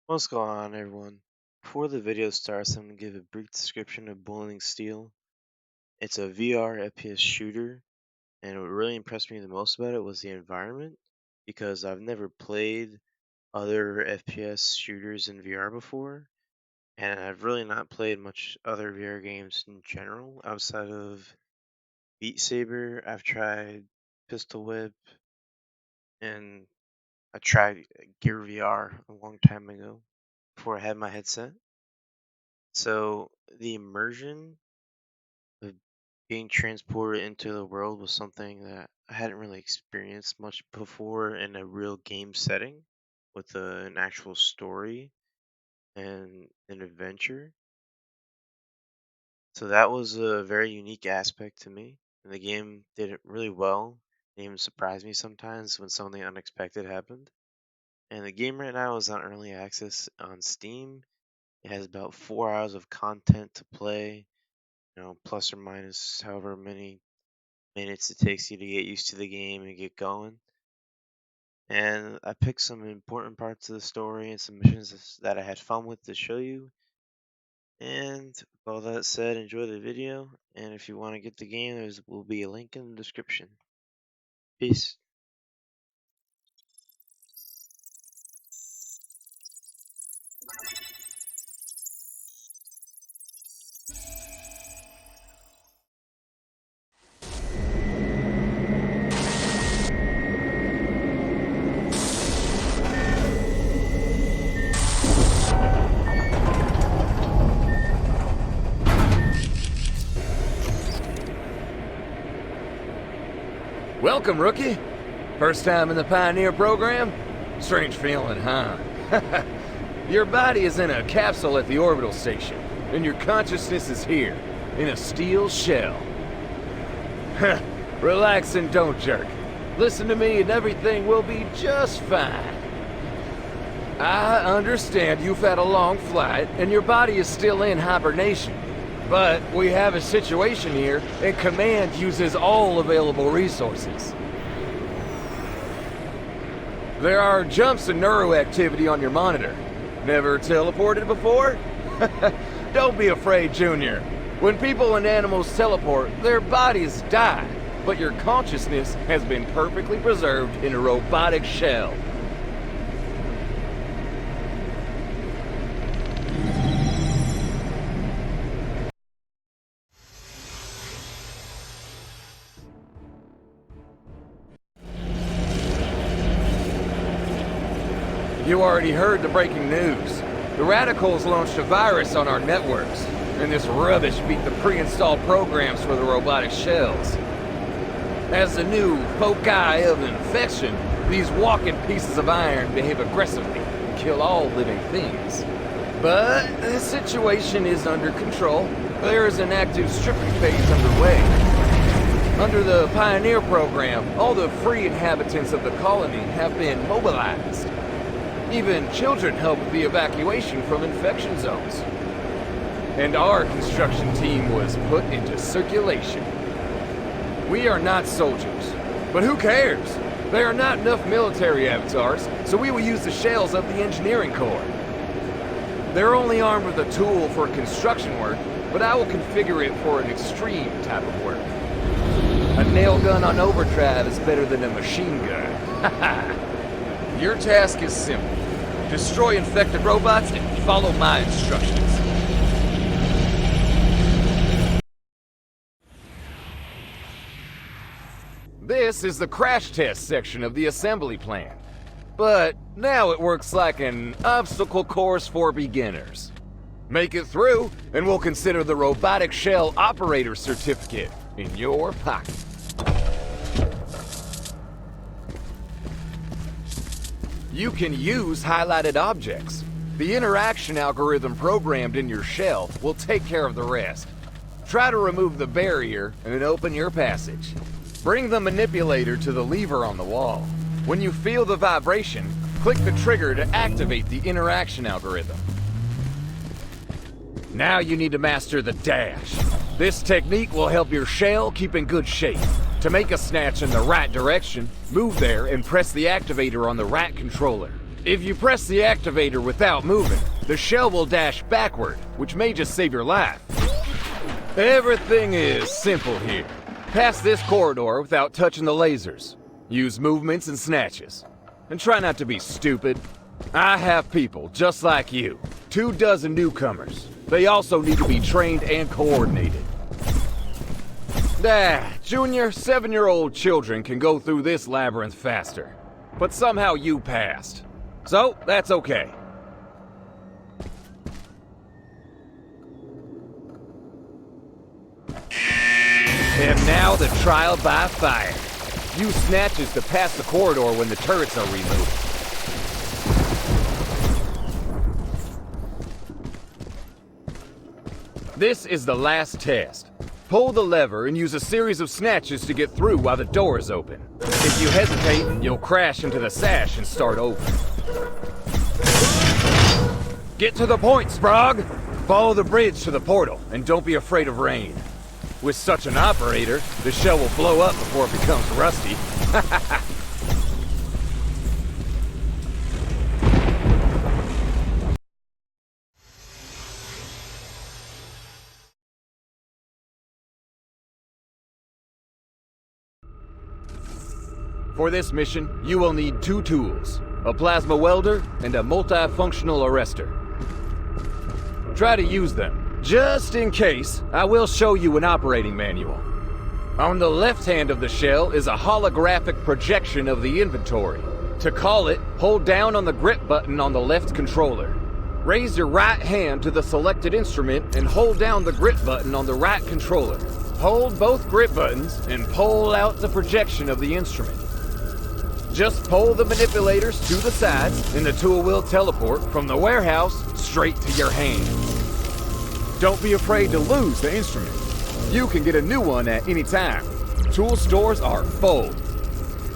What's going on, everyone? Before the video starts, I'm going to give a brief description of Boiling Steel. It's a VR FPS shooter, and what really impressed me the most about it was the environment, because I've never played other FPS shooters in VR before, and I've really not played much other VR games in general outside of Beat Saber. I've tried Pistol Whip, and I tried Gear VR a long time ago before I had my headset. So the immersion of being transported into the world was something that I hadn't really experienced much before in a real game setting with an actual story and an adventure. So that was a very unique aspect to me. And the game did it really well. It even surprised me sometimes when something unexpected happened. And the game right now is on early access on Steam. It has about 4 hours of content to play, plus or minus however many minutes it takes you to get used to the game and get going. And I picked some important parts of the story and some missions that I had fun with to show you. And with all that said, enjoy the video. And if you want to get the game, there will be a link in the description. Peace. Welcome, rookie. First time in the Pioneer program? Strange feeling, huh? Your body is in a capsule at the orbital station, and your consciousness is here, in a steel shell. Relax and don't jerk. Listen to me and everything will be just fine. I understand you've had a long flight, and your body is still in hibernation. But we have a situation here, and Command uses all available resources. There are jumps in neuroactivity on your monitor. Never teleported before? Don't be afraid, Junior. When people and animals teleport, their bodies die, but your consciousness has been perfectly preserved in a robotic shell. You already heard the breaking news. The Radicals launched a virus on our networks, and this rubbish beat the pre-installed programs for the robotic shells. As the new foci of infection, these walking pieces of iron behave aggressively and kill all living things. But the situation is under control. There is an active stripping phase underway. Under the Pioneer program, all the free inhabitants of the colony have been mobilized. Even children help with the evacuation from infection zones. And our construction team was put into circulation. We are not soldiers, but who cares? There are not enough military avatars, so we will use the shells of the engineering corps. They're only armed with a tool for construction work, but I will configure it for an extreme type of work. A nail gun on overdrive is better than a machine gun. Haha. Your task is simple. Destroy infected robots and follow my instructions. This is the crash test section of the assembly plan. But now it works like an obstacle course for beginners. Make it through, and we'll consider the robotic shell operator certificate in your pocket. You can use highlighted objects. The interaction algorithm programmed in your shell will take care of the rest. Try to remove the barrier and open your passage. Bring the manipulator to the lever on the wall. When you feel the vibration, click the trigger to activate the interaction algorithm. Now you need to master the dash. This technique will help your shell keep in good shape. To make a snatch in the right direction, move there and press the activator on the right controller. If you press the activator without moving, the shell will dash backward, which may just save your life. Everything is simple here. Pass this corridor without touching the lasers. Use movements and snatches. And try not to be stupid. I have people just like you. 24 newcomers. They also need to be trained and coordinated. Junior, 7-year-old children can go through this labyrinth faster. But somehow you passed. So, that's okay. And now the trial by fire. Use snatches to pass the corridor when the turrets are removed. This is the last test. Pull the lever and use a series of snatches to get through while the door is open. If you hesitate, you'll crash into the sash and start over. Get to the point, Sprague! Follow the bridge to the portal, and don't be afraid of rain. With such an operator, the shell will blow up before it becomes rusty. For this mission, you will need 2 tools, a plasma welder and a multifunctional arrestor. Try to use them. Just in case, I will show you an operating manual. On the left hand of the shell is a holographic projection of the inventory. To call it, hold down on the grip button on the left controller. Raise your right hand to the selected instrument and hold down the grip button on the right controller. Hold both grip buttons and pull out the projection of the instrument. Just pull the manipulators to the sides and the tool will teleport from the warehouse straight to your hand. Don't be afraid to lose the instrument. You can get a new one at any time. Tool stores are full.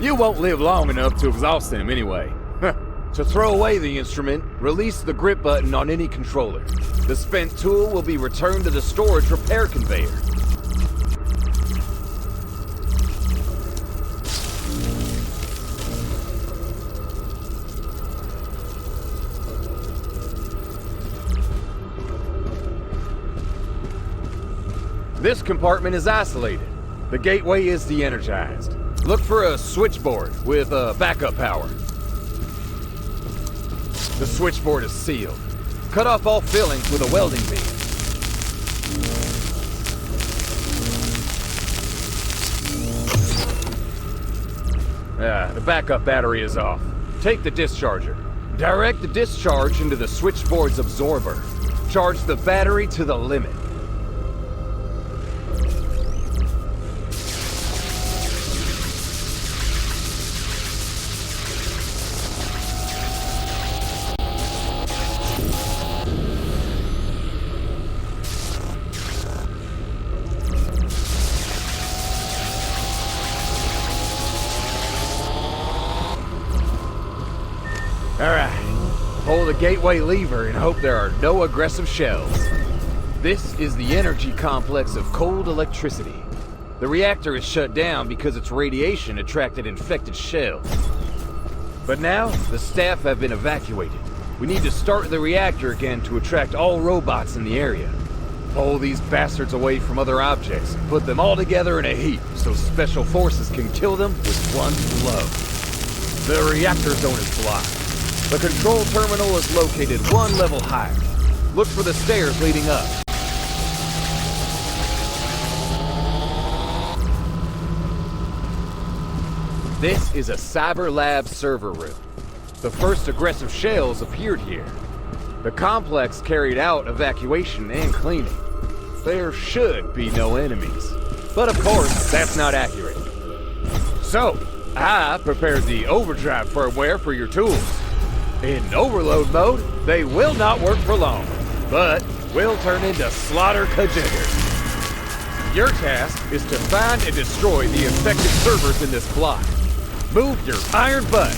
You won't live long enough to exhaust them anyway. To throw away the instrument, release the grip button on any controller. The spent tool will be returned to the storage repair conveyor. This compartment is isolated. The gateway is de-energized. Look for a switchboard with backup power. The switchboard is sealed. Cut off all fillings with a welding beam. The backup battery is off. Take the discharger. Direct the discharge into the switchboard's absorber. Charge the battery to the limit. Alright, pull the gateway lever and hope there are no aggressive shells. This is the energy complex of cold electricity. The reactor is shut down because its radiation attracted infected shells. But now, the staff have been evacuated. We need to start the reactor again to attract all robots in the area. Pull these bastards away from other objects and put them all together in a heap so special forces can kill them with one blow. The reactor zone is blocked. The control terminal is located 1 level higher. Look for the stairs leading up. This is a Cyber Lab server room. The first aggressive shells appeared here. The complex carried out evacuation and cleaning. There should be no enemies. But of course, that's not accurate. So, I prepared the overdrive firmware for your tools. In overload mode, they will not work for long, but will turn into slaughter cajiggers. Your task is to find and destroy the infected servers in this block. Move your iron butt.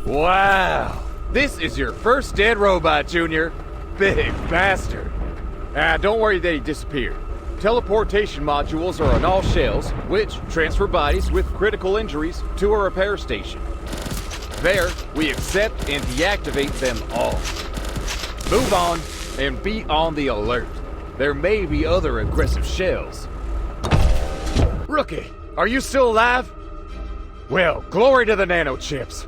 Wow, this is your first dead robot, Junior. Big bastard. Don't worry that he disappeared. Teleportation modules are on all shells, which transfer bodies with critical injuries to a repair station. There, we accept and deactivate them all. Move on and be on the alert. There may be other aggressive shells. Rookie, are you still alive? Well, glory to the nanochips.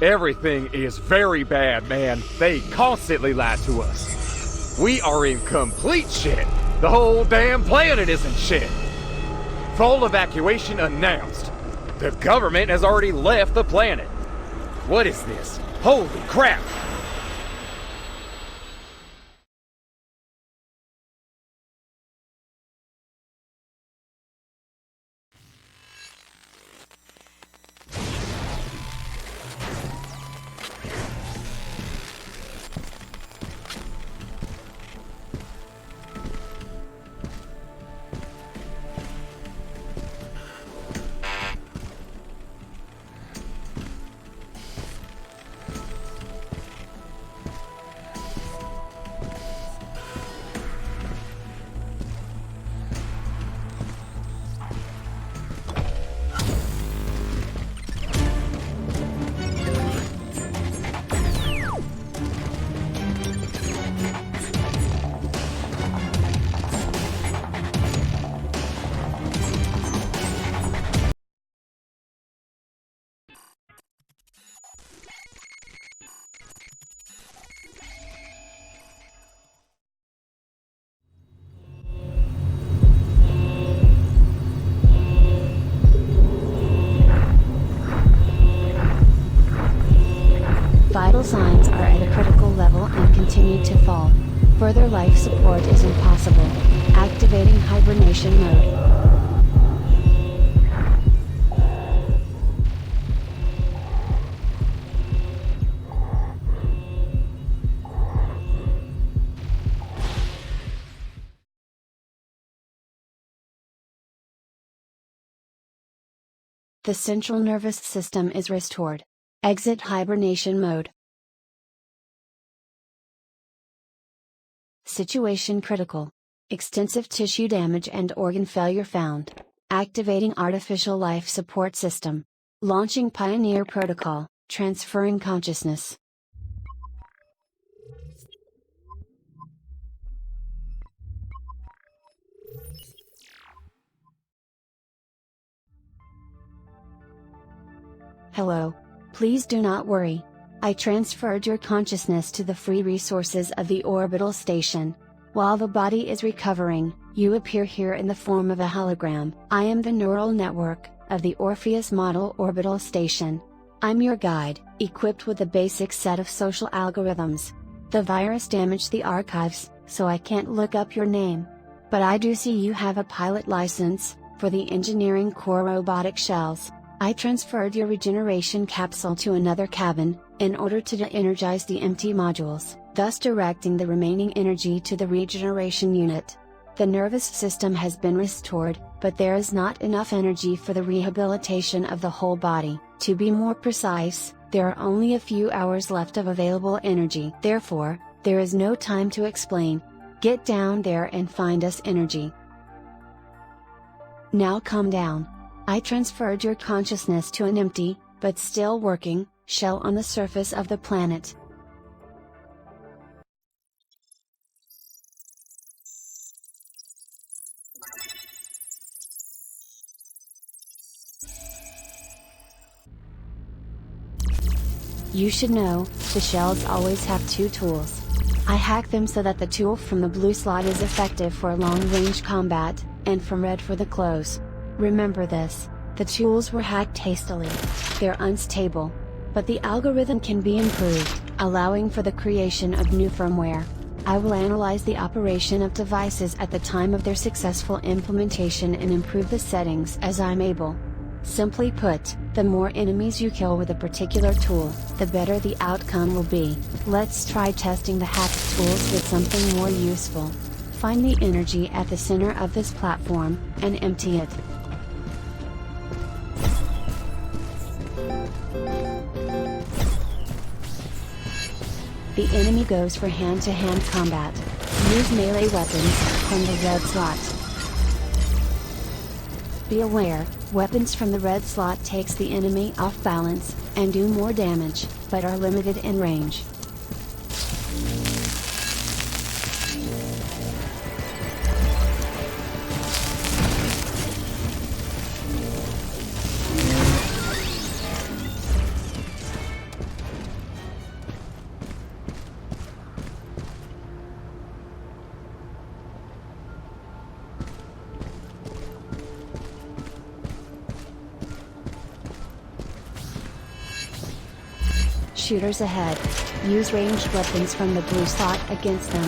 Everything is very bad, man. They constantly lie to us. We are in complete shit. The whole damn planet is in shit. Full evacuation announced. The government has already left the planet. What is this? Holy crap! Vital signs are at a critical level and continue to fall. Further life support is impossible. Activating hibernation mode. The central nervous system is restored. Exit hibernation mode. Situation critical. Extensive tissue damage and organ failure found. Activating artificial life support system. Launching Pioneer protocol, transferring consciousness. Hello. Please do not worry. I transferred your consciousness to the free resources of the orbital station. While the body is recovering, you appear here in the form of a hologram. I am the neural network of the Orpheus model orbital station. I'm your guide, equipped with a basic set of social algorithms. The virus damaged the archives, so I can't look up your name. But I do see you have a pilot license for the engineering core robotic shells. I transferred your regeneration capsule to another cabin, in order to de-energize the empty modules, thus directing the remaining energy to the regeneration unit. The nervous system has been restored, but there is not enough energy for the rehabilitation of the whole body. To be more precise, there are only a few hours left of available energy. Therefore, there is no time to explain. Get down there and find us energy. Now calm down. I transferred your consciousness to an empty, but still working, shell on the surface of the planet. You should know, the shells always have two tools. I hack them so that the tool from the blue slot is effective for long-range combat, and from red for the close. Remember this, the tools were hacked hastily. They're unstable. But the algorithm can be improved, allowing for the creation of new firmware. I will analyze the operation of devices at the time of their successful implementation and improve the settings as I'm able. Simply put, the more enemies you kill with a particular tool, the better the outcome will be. Let's try testing the hacked tools with something more useful. Find the energy at the center of this platform, and empty it. The enemy goes for hand-to-hand combat. Use melee weapons from the red slot. Be aware, weapons from the red slot takes the enemy off balance, and do more damage, but are limited in range. Shooters ahead. Use ranged weapons from the blue slot against them.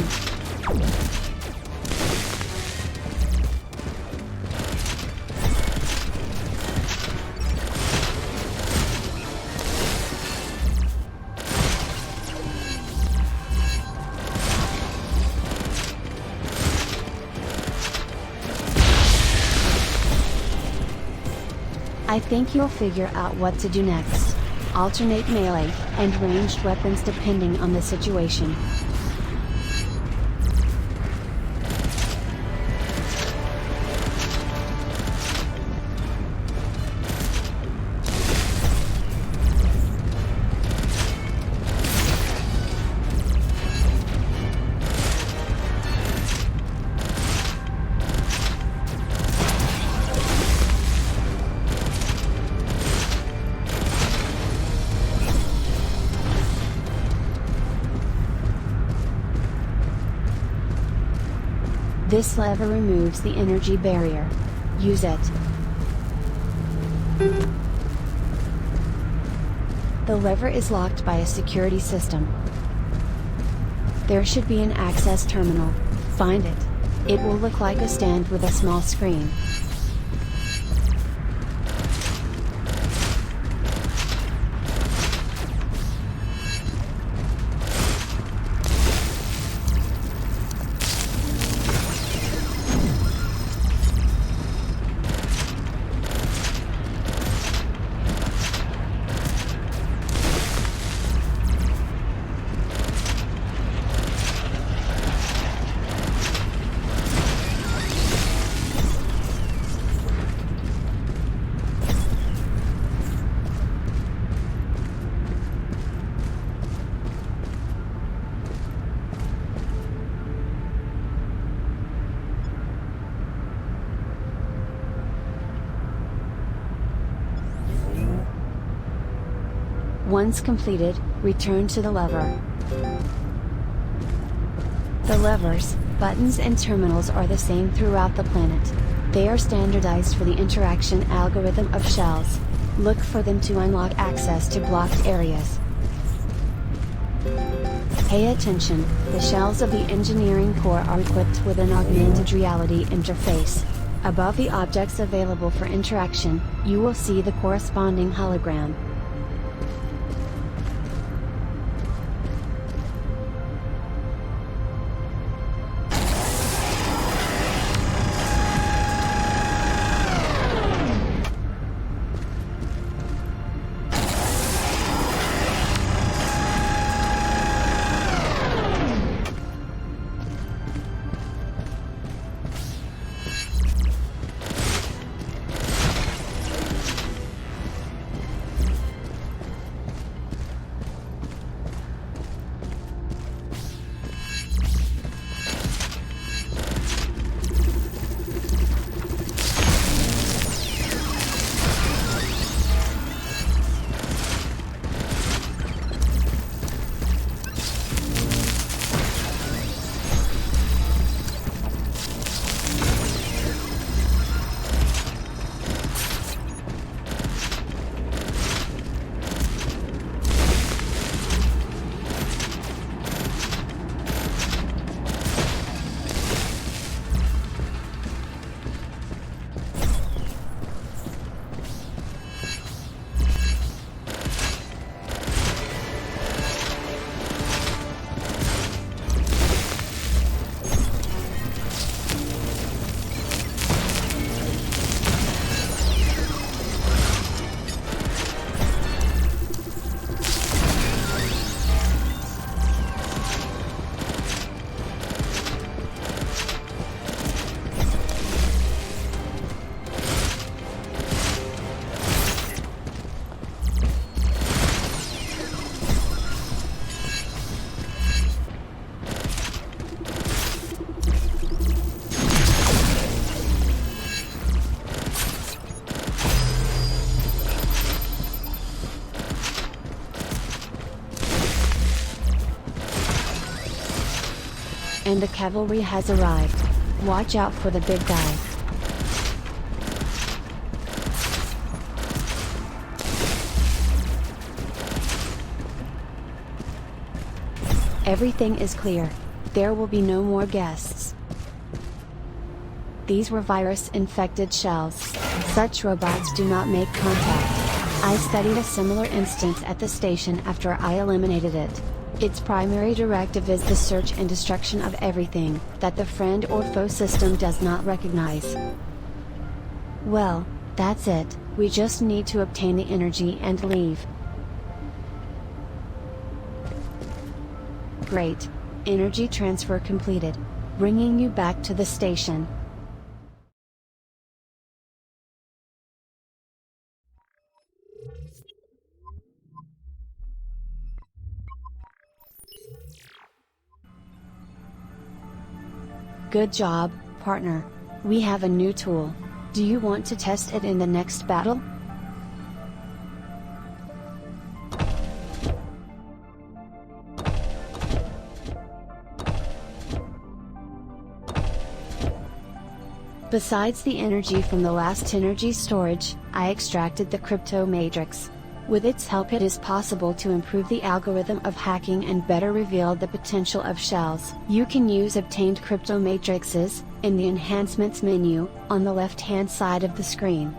I think you'll figure out what to do next. Alternate melee and ranged weapons depending on the situation. This lever removes the energy barrier. Use it. The lever is locked by a security system. There should be an access terminal. Find it. It will look like a stand with a small screen. Once completed, return to the lever. The levers, buttons and terminals are the same throughout the planet. They are standardized for the interaction algorithm of shells. Look for them to unlock access to blocked areas. Pay attention, the shells of the engineering core are equipped with an augmented reality interface. Above the objects available for interaction, you will see the corresponding hologram. And the cavalry has arrived. Watch out for the big guy. Everything is clear. There will be no more guests. These were virus-infected shells. Such robots do not make contact. I studied a similar instance at the station after I eliminated it. Its primary directive is the search and destruction of everything that the friend or foe system does not recognize. Well, that's it. We just need to obtain the energy and leave. Great. Energy transfer completed. Bringing you back to the station. Good job, partner. We have a new tool. Do you want to test it in the next battle? Besides the energy from the last energy storage, I extracted the crypto matrix. With its help it is possible to improve the algorithm of hacking and better reveal the potential of shells. You can use obtained crypto matrices in the enhancements menu, on the left-hand side of the screen.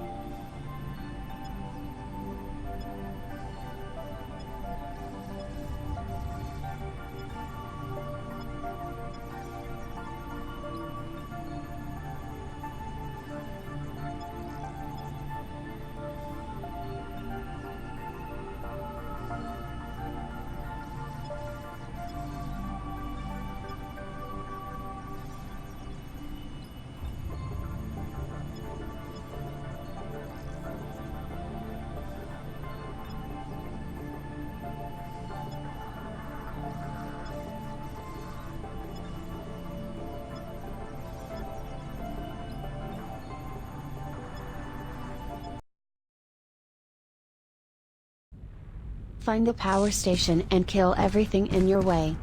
Find the power station and kill everything in your way.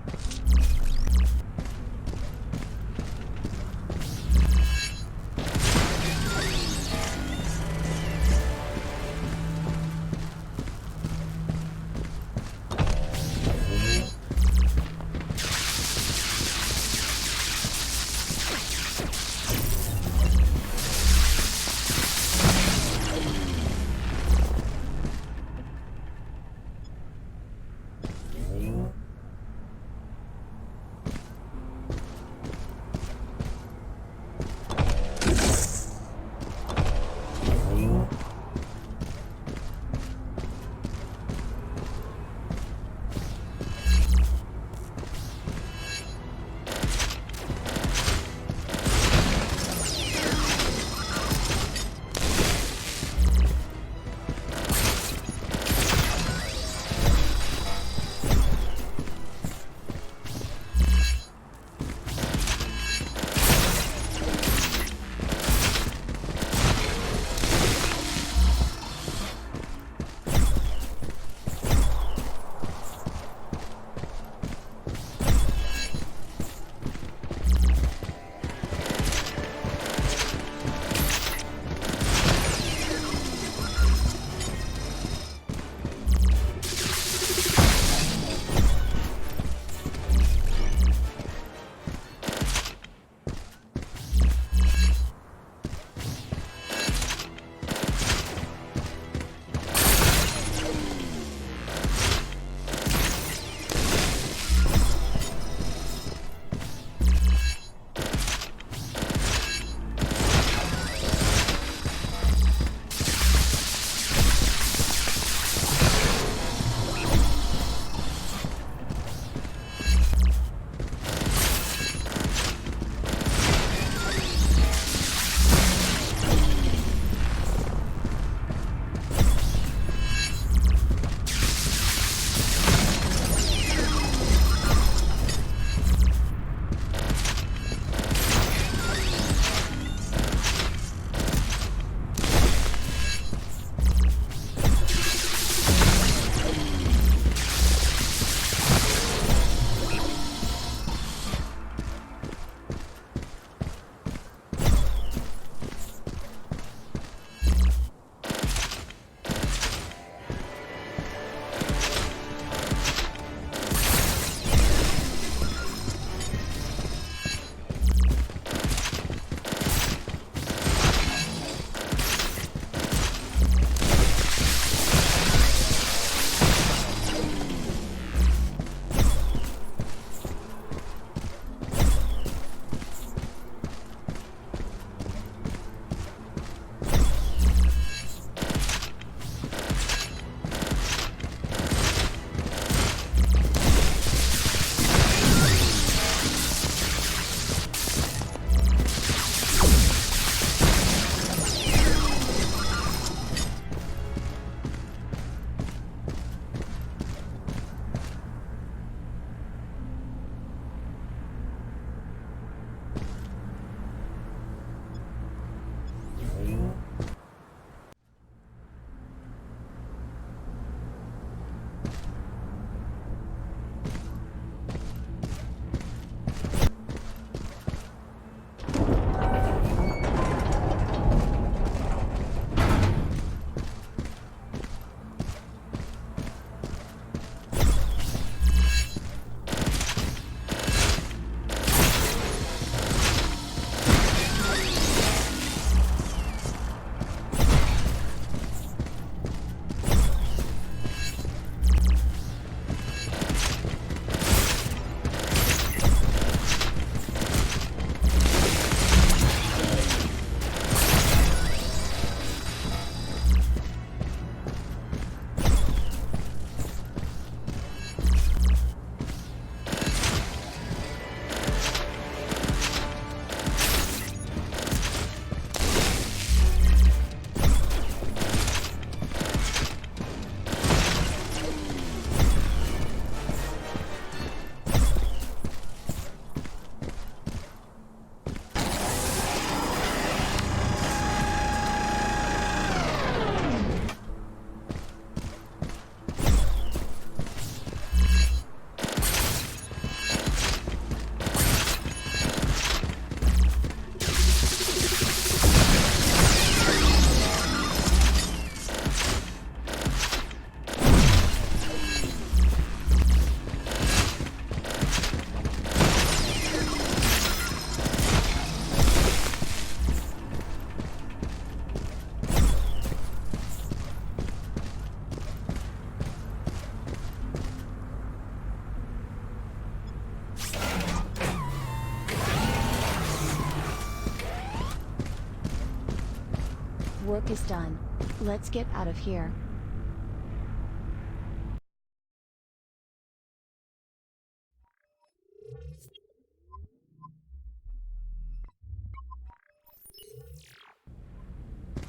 work is done. Let's get out of here.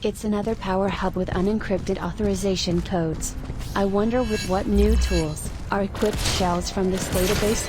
It's another power hub with unencrypted authorization codes. I wonder with what new tools are equipped shells from this database?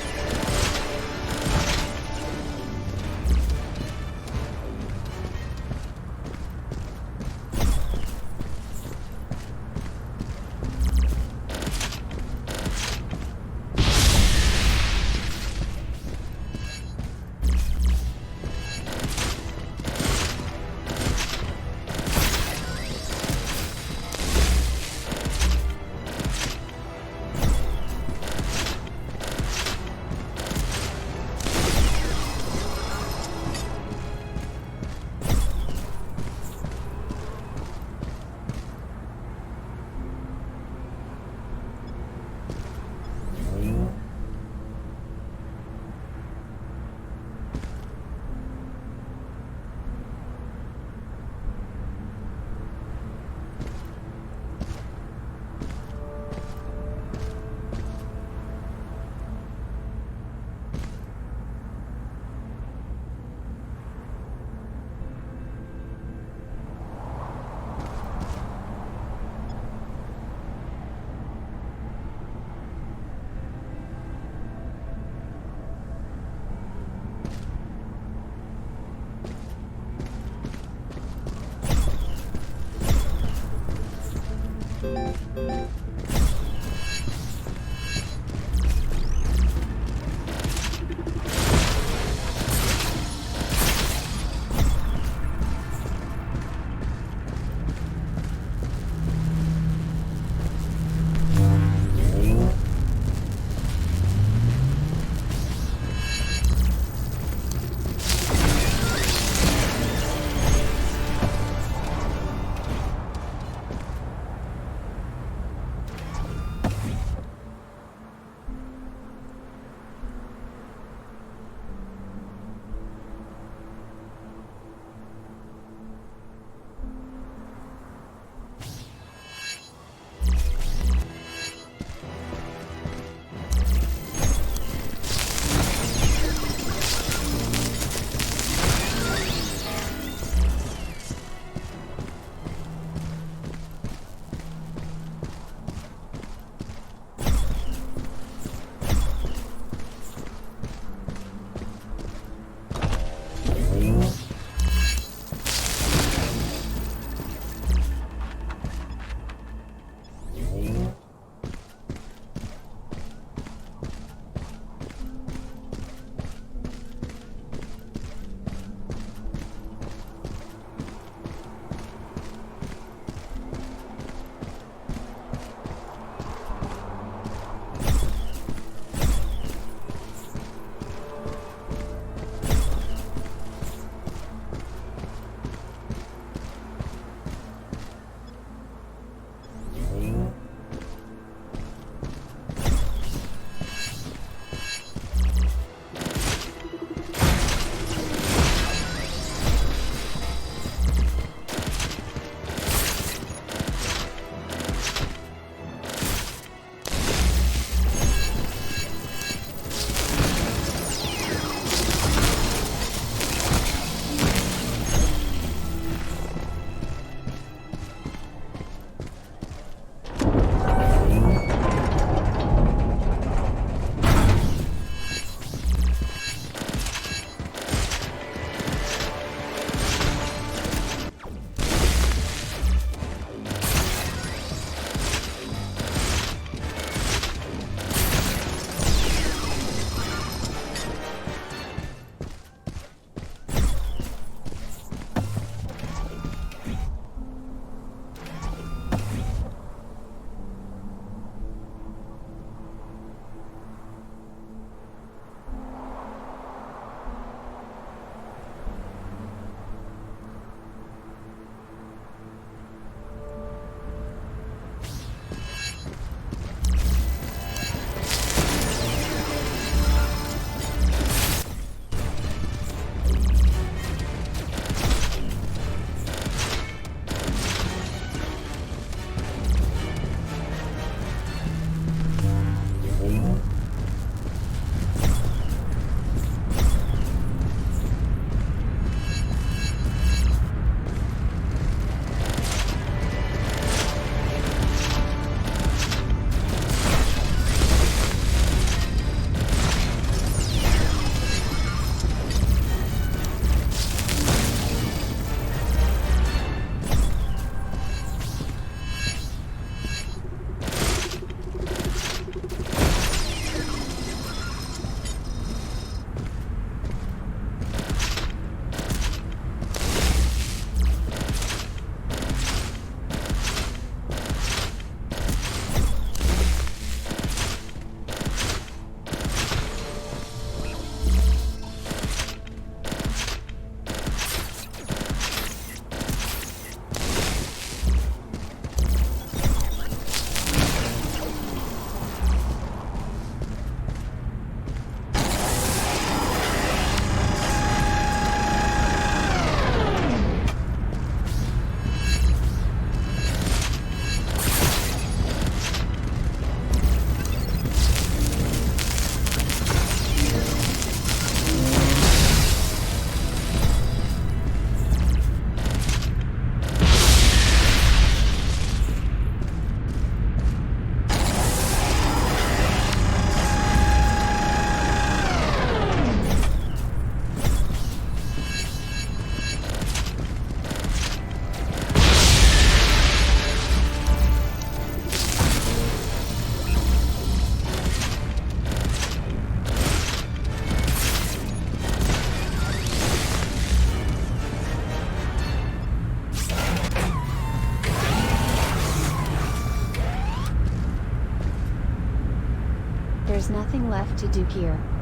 left to do here.